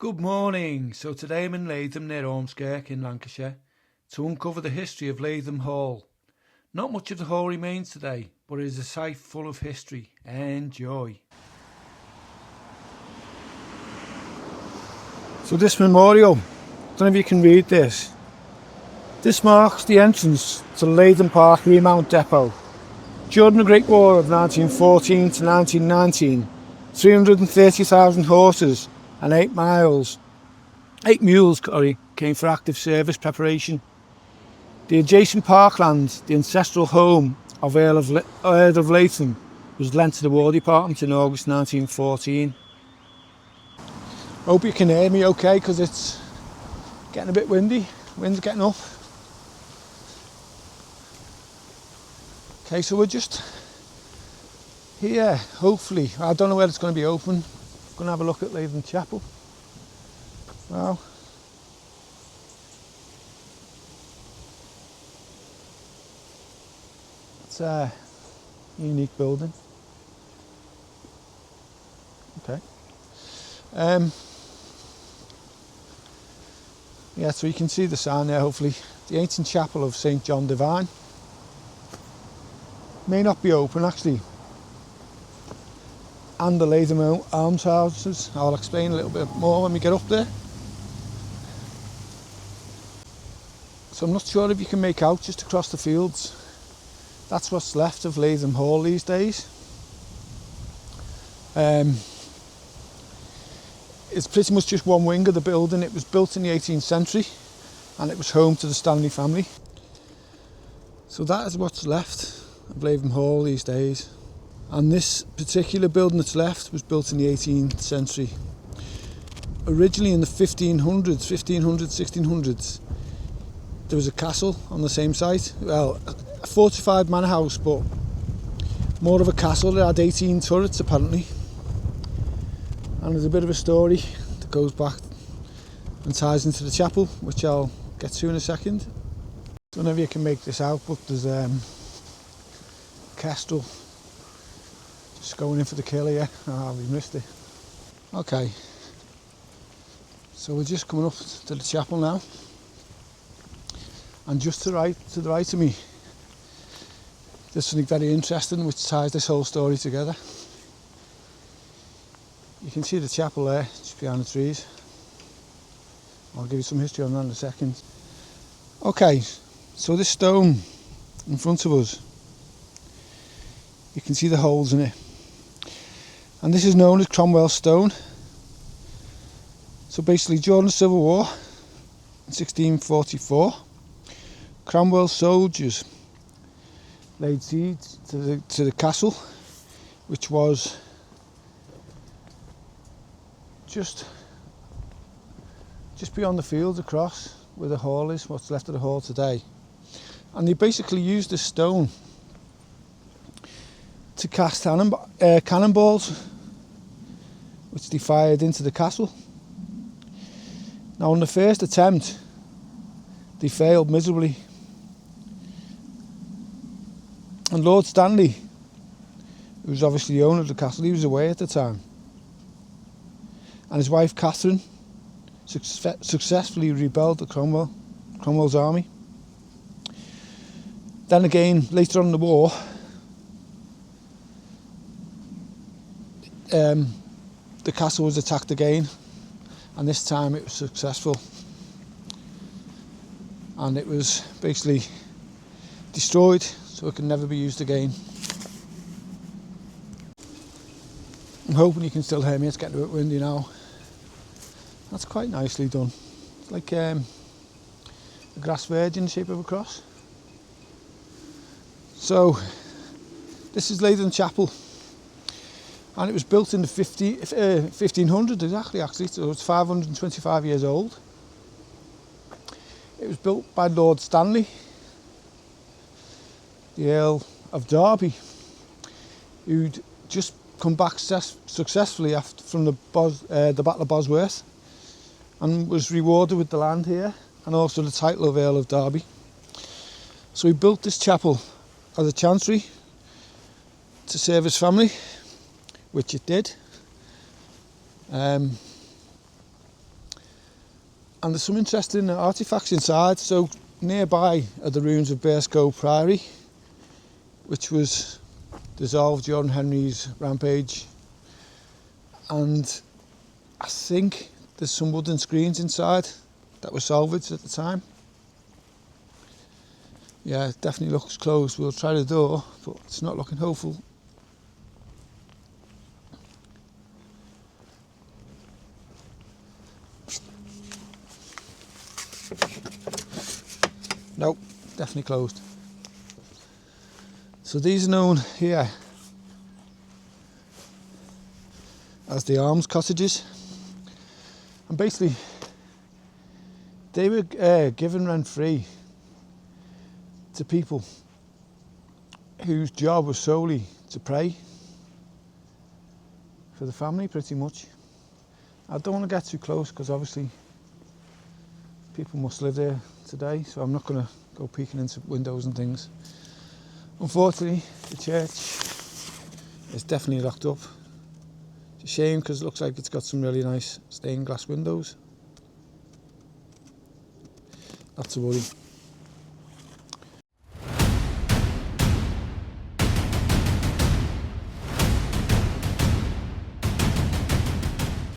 Good morning. So today I'm in Lathom near Ormskirk in Lancashire to uncover the history of Lathom Hall. Not much of the hall remains today, but it is a site full of history. Enjoy. So this memorial, I don't know if you can read this. This marks the entrance to Lathom Park Remount Depot. During the Great War of 1914 to 1919, 330,000 horses and 8 mules came for active service preparation. The adjacent parkland, the ancestral home of Earl of Lathom, was lent to the War Department in August 1914. Hope you can hear me okay because it's getting a bit windy. Wind's getting up. Okay, so we're just here, hopefully. I don't know where it's going to be open. I'm going to have a look at Lathom Chapel. Wow. It's a unique building. Okay. Yeah, so you can see the sign there, hopefully. The ancient chapel of St. John Divine. May not be open actually. And the Lathom almshouses. I'll explain a little bit more when we get up there. So I'm not sure if you can make out just across the fields. That's what's left of Lathom Hall these days. It's pretty much just one wing of the building. It was built in the 18th century and it was home to the Stanley family. So that is what's left of Lathom Hall these days. And this particular building that's left was built in the 18th century. Originally in the 1600s, there was a castle on the same site. Well, a fortified manor house, but more of a castle. It had 18 turrets apparently. And there's a bit of a story that goes back and ties into the chapel, which I'll get to in a second. Don't know if you can make this out, but there's Kestrel just going in for the kill here. We missed it. Okay, so we're just coming up to the chapel now, and just to the right of me there's something very interesting which ties this whole story together. You can see the chapel there, just behind the trees. I'll give you some history on that in a second. Okay, so this stone in front of us, you can see the holes in it. And this is known as Cromwell stone. So basically during the Civil War in 1644, Cromwell soldiers laid siege to the castle, which was just beyond the fields across where the hall is, what's left of the hall today. And they basically used this stone to cast cannonballs, which they fired into the castle. Now on the first attempt, they failed miserably. And Lord Stanley, who was obviously the owner of the castle, he was away at the time. And his wife Catherine successfully rebelled to Cromwell's army. Then again, later on in the war, the castle was attacked again, and this time it was successful. And it was basically destroyed, so it can never be used again. I'm hoping you can still hear me. It's getting a bit windy now. That's quite nicely done. It's like a grass verge in the shape of a cross. So this is Lathom Chapel, and it was built in the 1500s exactly, so it's 525 years old. It was built by Lord Stanley, the Earl of Derby, who'd just come back successfully from the Battle of Bosworth, and was rewarded with the land here and also the title of Earl of Derby. So he built this chapel as a chancery to serve his family, which it did. And there's some interesting artefacts inside. So nearby are the ruins of Burscough Priory, which was dissolved during Henry's rampage. And I think there's some wooden screens inside that were salvaged at the time. Yeah, it definitely looks closed. We'll try the door, but it's not looking hopeful. Nope, definitely closed. So these are known here as the alms cottages, and basically they were given rent free to people whose job was solely to pray for the family, pretty much. I don't want to get too close because obviously people must live there today, so I'm not going to go peeking into windows and things. Unfortunately, the church is definitely locked up. It's a shame because it looks like it's got some really nice stained glass windows. Not to worry.